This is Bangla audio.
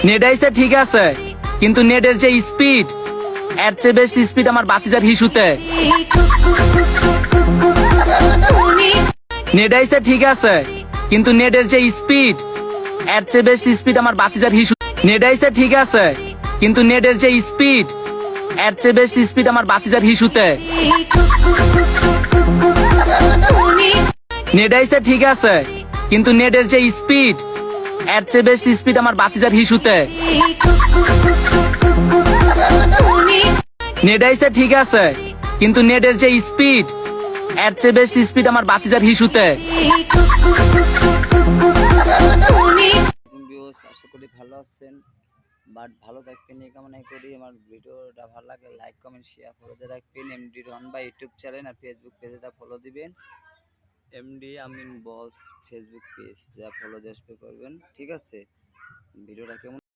নেট আইছে ঠিক আছে, কিন্তু নেটের যে স্পিড, এর চেয়ে বেশি স্পিড আমার বাতিজার হিসুতে। নেট আইছে ঠিক আছে, কিন্তু নেটের যে স্পিড, এর চেয়ে বেশি স্পিড আমার বাতিজার হিসু। নেট আইছে ঠিক আছে, কিন্তু নেটের যে স্পিড, এর চেয়ে বেশি স্পিড আমার বাতিজার হিসুতে। নেট আইছে ঠিক আছে, কিন্তু নেটের যে স্পিড, এর চেয়ে বেশি স্পিড আমার বাতিজার হিসুতে। নেট আইছে ঠিক আছে, কিন্তু নেটের যে স্পিড, এর চেয়ে বেশি স্পিড আমার বাতিজার হিসুতে। আশা করি ভালো আছেন, বাট ভালো থাকবেন এই কামনাই করি। আমার ভিডিওটা ভালো লাগলে লাইক কমেন্ট শেয়ার ফলো দিয়ে রাখবেন। এমডি রন বা ইউটিউব চ্যানেল আর ফেসবুক পেজে ফলো দিবেন। এমডি আমিন বস ফেসবুক পেজ যা ফলো দিয়ে করবেন। ঠিক আছে, ভিডিওটা কেমন